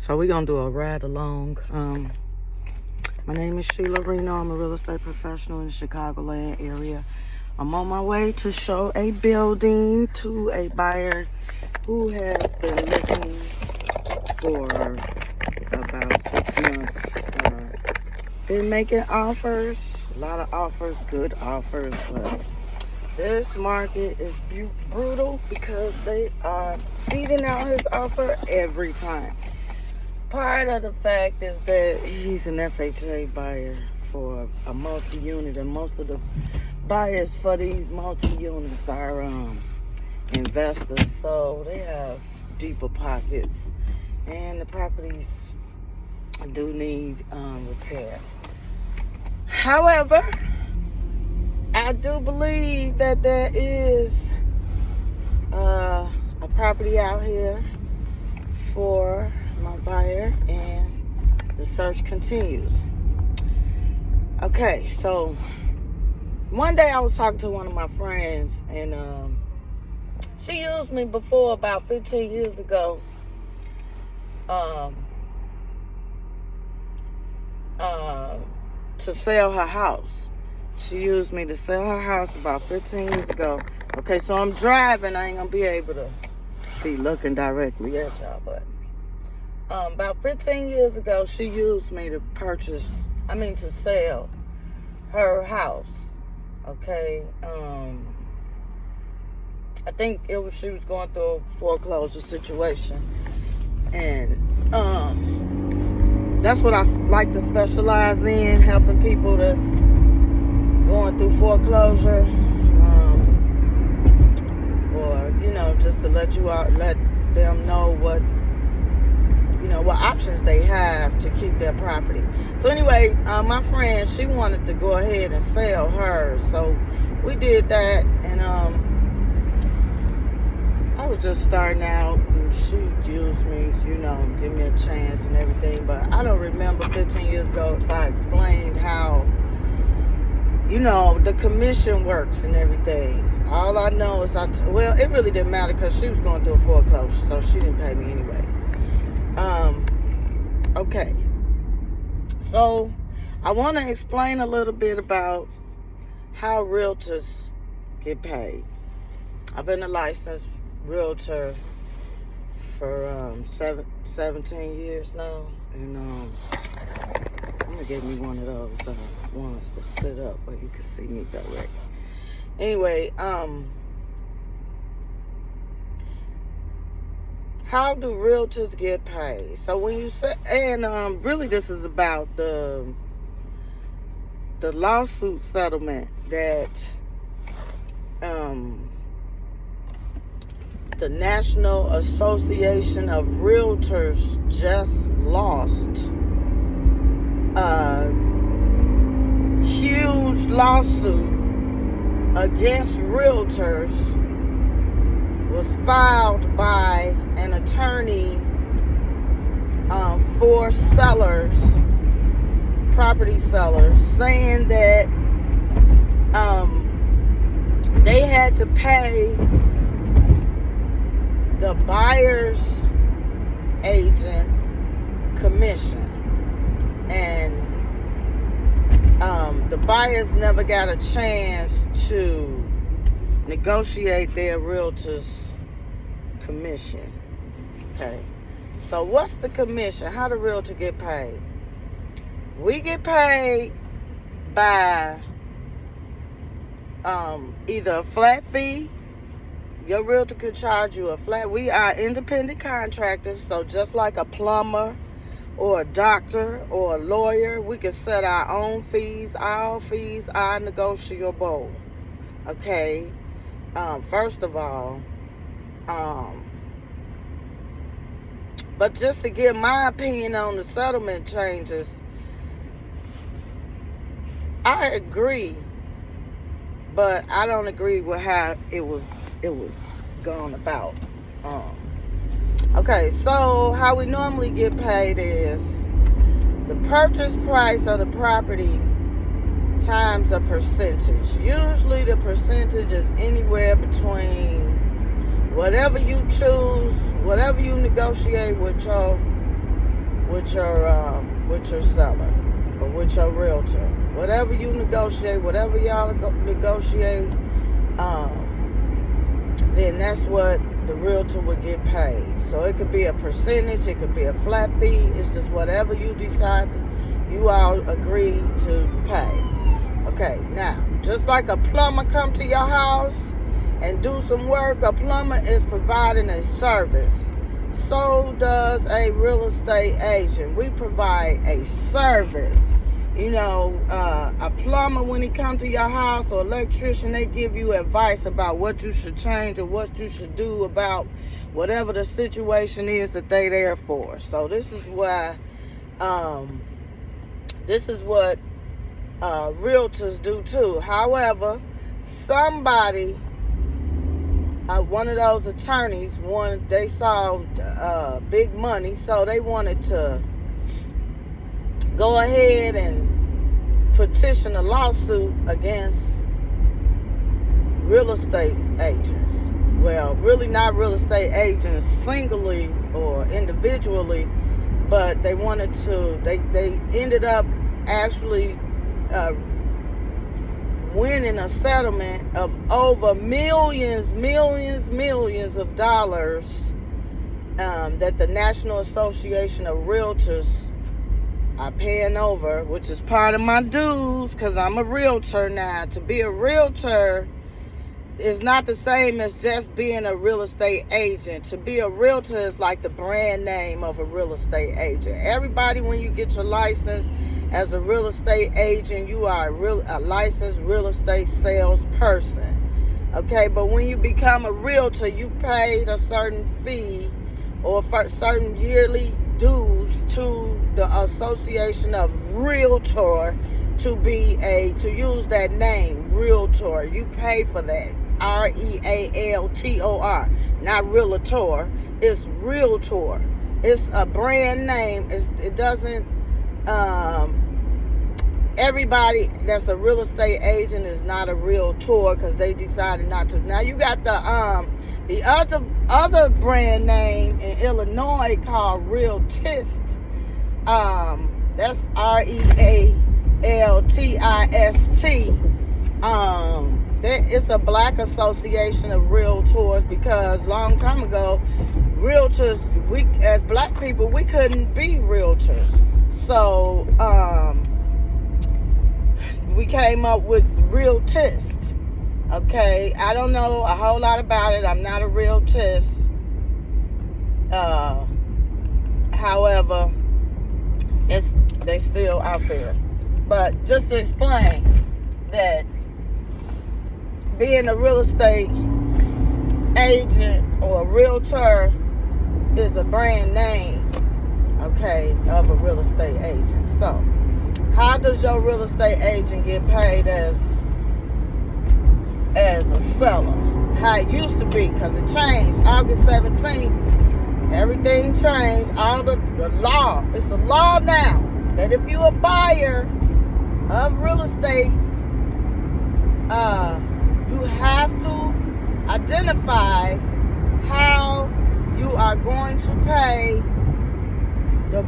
So we're going to do a ride along. My name is Sheila Reno. I'm a real estate professional in the Chicagoland area. I'm on my way to show a building to a buyer who has been looking for about 6 months. Been making offers, a lot of offers, good offers, but this market is brutal because they are beating out his offer every time. Part of the fact is that he's an FHA buyer for a multi-unit, and most of the buyers for these multi-units are investors, so they have deeper pockets, and the properties do need repair. However, I do believe that there is a property out here for my buyer, and the search continues. Okay, so one day I was talking to one of my friends, and she used me before about 15 years ago to sell her house. She used me to sell her house about 15 years ago. Okay, so I'm driving. I ain't gonna be able to be looking directly at y'all, but about 15 years ago, she used me to sell her house. Okay, I think she was going through a foreclosure situation, and that's what I like to specialize in, helping people that's going through foreclosure, or just to let them know what options they have to keep their property. So anyway, my friend, she wanted to go ahead and sell hers, so we did that, and I was just starting out, and she used me, give me a chance and everything, but I don't remember 15 years ago if I explained how the commission works and everything. All I know is it really didn't matter because she was going through a foreclosure, so she didn't pay me anyway. Okay. So I want to explain a little bit about how realtors get paid. I've been a licensed realtor for 17 years now, and I'm gonna get me one of those ones to sit up where you can see me direct. Anyway, how do realtors get paid? So when you say, and really this is about the lawsuit settlement that the National Association of Realtors just lost. A huge lawsuit against realtors was filed by an attorney for sellers, property sellers, saying that they had to pay the buyer's agents commission, and the buyers never got a chance to negotiate their realtor's commission. Okay, so what's the commission? How the realtor get paid? We get paid by either a flat fee. Your realtor could charge you a flat. We are independent contractors, so just like a plumber or a doctor or a lawyer, we can set our own fees. Our fees are negotiable. Okay. First of all, but just to give my opinion on the settlement changes, I agree, but I don't agree with how it was gone about. Okay, so how we normally get paid is the purchase price of the property times a percentage. Usually the percentage is anywhere between whatever you choose, whatever you negotiate with your with your seller or with your realtor. Whatever you negotiate, whatever y'all negotiate, then that's what the realtor would get paid. So it could be a percentage, it could be a flat fee. It's just whatever you decide you all agree to pay. Okay, now, just like a plumber come to your house and do some work, a plumber is providing a service. So does a real estate agent. We provide a service. You know, a plumber, when he comes to your house, or electrician, they give you advice about what you should change or what you should do about whatever the situation is that they there for. So this is why, this is what realtors do too. However, somebody, one of those attorneys, they saw big money, so they wanted to go ahead and petition a lawsuit against real estate agents. Well, really not real estate agents singly or individually, but they wanted to, they ended up actually winning a settlement of over millions of dollars that the National Association of Realtors are paying over, which is part of my dues, because I'm a realtor now. To be a realtor is not the same as just being a real estate agent. To be a realtor is like the brand name of a real estate agent. Everybody, when you get your license as a real estate agent, you are a licensed real estate salesperson. Okay, but when you become a realtor, you paid a certain fee or certain yearly dues to the Association of Realtor to use that name, Realtor. You pay for that. REALTOR, not realtor. It's Realtor. It's a brand name. It doesn't. Everybody that's a real estate agent is not a realtor because they decided not to. Now you got the other brand name in Illinois called Realtist. That's REALTIST. It's a black association of realtors because long time ago, realtors, we as black people, we couldn't be realtors. So we came up with Realtist. Okay, I don't know a whole lot about it. I'm not a realtist. However, they still out there. But just to explain that being a real estate agent or a realtor is a brand name, okay, of a real estate agent. So, how does your real estate agent get paid as a seller? How it used to be, because it changed August 17th. Everything changed. All the law. It's a law now that if you're a buyer of real estate, you have to identify how you are going to pay the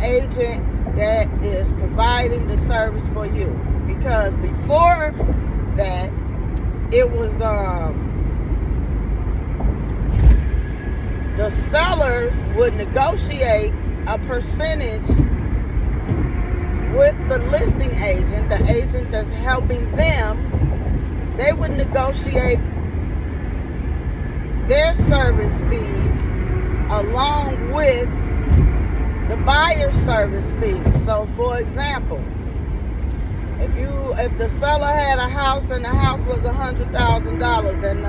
agent that is providing the service for you. Because before that, it was the sellers would negotiate a percentage with the listing agent, the agent that's helping them. They would negotiate their service fees along with the buyer's service fees. So, for example, if the seller had a house and the house was $100,000, and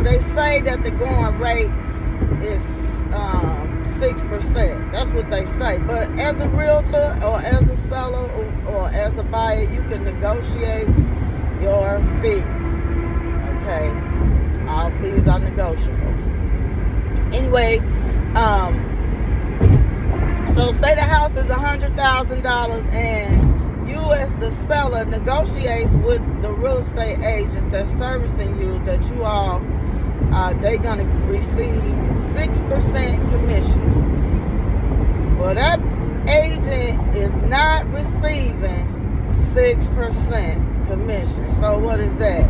they say that the going rate is 6%. That's what they say. But as a realtor or as a seller or as a buyer, you can negotiate your fees. Okay, all fees are negotiable. Anyway, so say the house is $100,000 and you as the seller negotiates with the real estate agent that's servicing you that you all they're gonna receive 6% commission. Well, that agent is not receiving 6% commission. So what is that?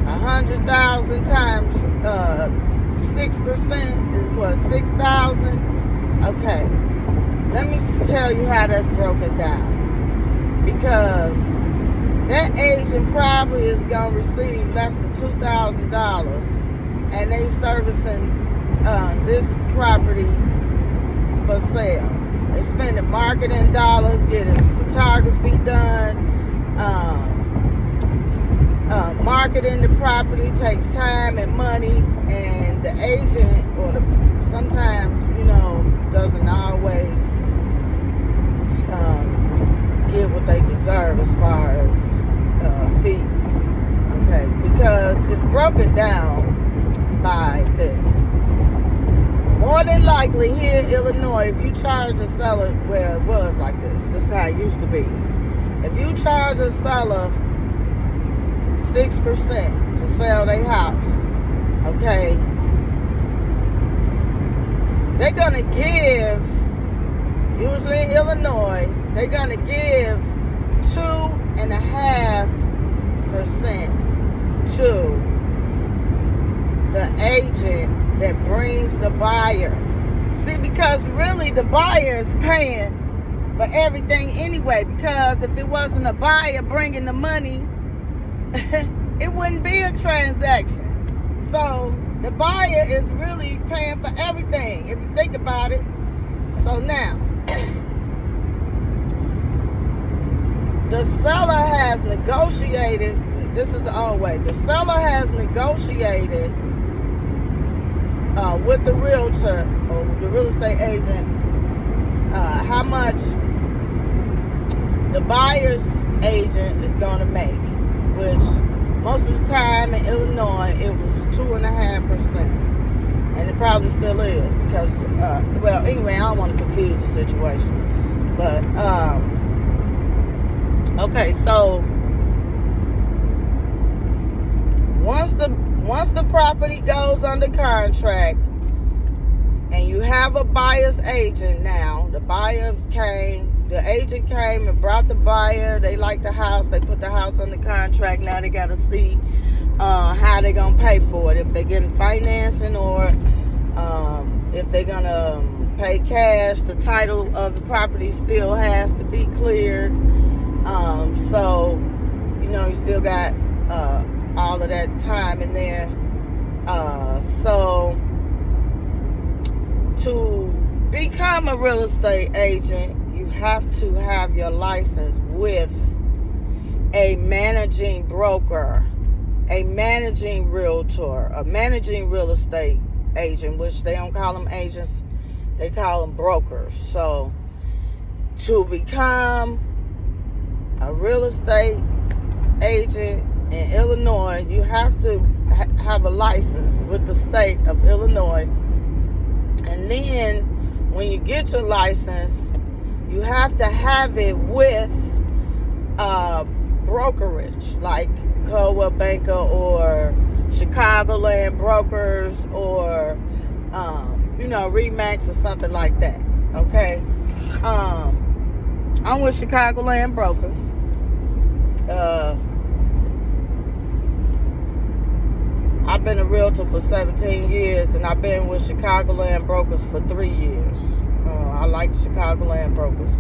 100,000 times 6% is what? 6,000. Okay, let me tell you how that's broken down. Because that agent probably is gonna receive less than $2,000, and they servicing this property for sale. They spending marketing dollars, getting photography done. Marketing the property takes time and money, and the agent sometimes, doesn't always get what they deserve as far as fees. Okay, because it's broken down by this. More than likely, here in Illinois, if you charge a seller, well, it was like this. This is how it used to be. If you charge a seller 6% to sell their house, okay, they're gonna give, usually in Illinois, they're gonna give 2.5% to the agent that brings the buyer. See, because really the buyer is paying for everything anyway, because if it wasn't a buyer bringing the money, it wouldn't be a transaction. So the buyer is really paying for everything, if you think about it. So now, the seller has negotiated, this is the old way, the seller has negotiated with the realtor or the real estate agent how much the buyer's agent is going to make, which most of the time in Illinois it was 2.5%, and it probably still is, because well, anyway, I don't want to confuse the situation, but okay, so once the property goes under contract and you have a buyer's agent, now the agent came and brought the buyer, they like the house, they put the house under contract, now they got to see how they're going to pay for it, if they're getting financing or if they're going to pay cash. The title of the property still has to be cleared, so you still got all of that time in there. So to become a real estate agent, you have to have your license with a managing broker, a managing realtor, a managing real estate agent, which they don't call them agents, they call them brokers. So to become a real estate agent in Illinois, you have to have a license with the state of Illinois. And then when you get your license, you have to have it with brokerage like Coldwell Banker or Chicagoland Brokers or Remax or something like that. Okay, I'm with Chicagoland Brokers. I've been a realtor for 17 years, and I've been with Chicagoland Brokers for 3 years. I like Chicagoland Brokers.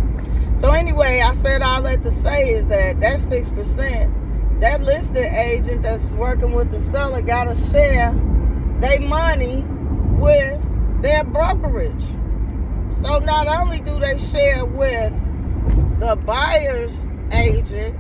So anyway, I said all that to say is that 6%, that listed agent that's working with the seller got to share their money with their brokerage. So not only do they share with the buyer's agent,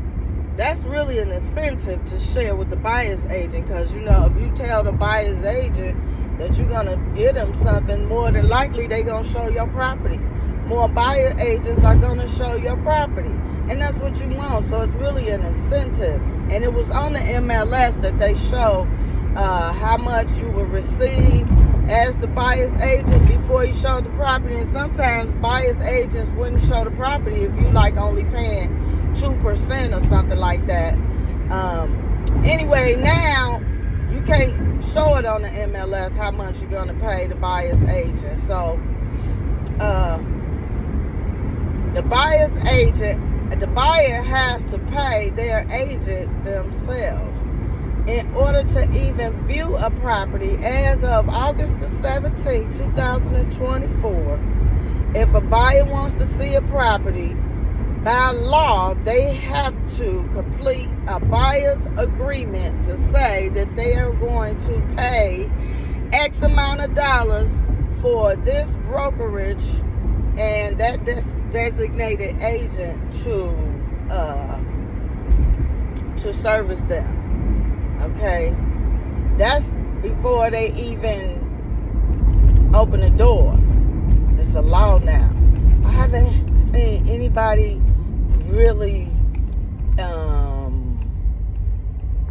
that's really an incentive to share with the buyer's agent, because if you tell the buyer's agent that you're going to get them something, more than likely they're going to show your property. More buyer agents are going to show your property, and that's what you want. So it's really an incentive, and it was on the MLS that they show how much you will receive as the buyer's agent before you show the property. And sometimes buyer's agents wouldn't show the property if you only paying 2% or something like that. Anyway, now you can't show it on the MLS how much you're going to pay the buyer's agent. So the buyer's agent, the buyer has to pay their agent themselves in order to even view a property. As of August the 17th, 2024, if a buyer wants to see a property, by law, they have to complete a buyer's agreement to say that they are going to pay X amount of dollars for this brokerage and that designated agent to service them. Okay, that's before they even open the door. It's a law now. I haven't seen anybody really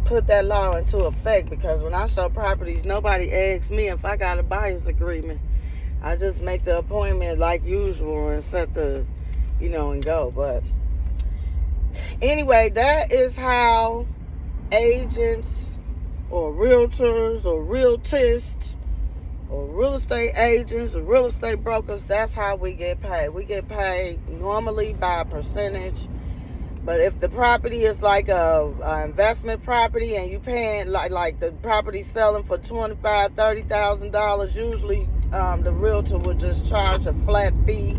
put that law into effect, because when I show properties, nobody asks me if I got a buyer's agreement. I just make the appointment like usual and set the, and go. But anyway, that is how agents or realtors or realtists or real estate agents or real estate brokers, that's how we get paid. We get paid normally by a percentage. But if the property is like a investment property and you paying like the property selling for $25,000, $30,000, usually the realtor will just charge a flat fee,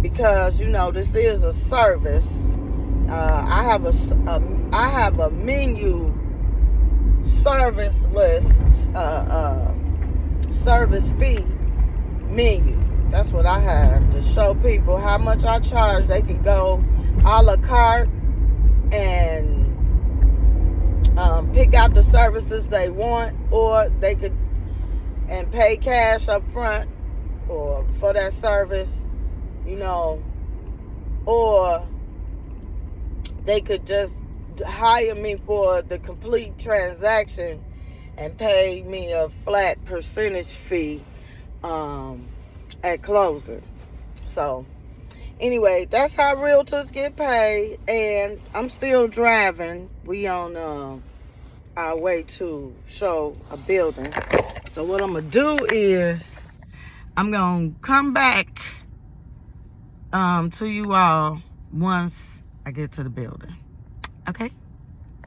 because this is a service. I have a menu service list, service fee menu. That's what I have to show people how much I charge. They can go a la carte and pick out the services they want, or they could and pay cash up front or for that service, or they could just hire me for the complete transaction and pay me a flat percentage fee at closing. So anyway, that's how realtors get paid. And I'm still driving. We on our way to show a building. So what I'm gonna do is I'm gonna come back to you all once I get to the building. Okay?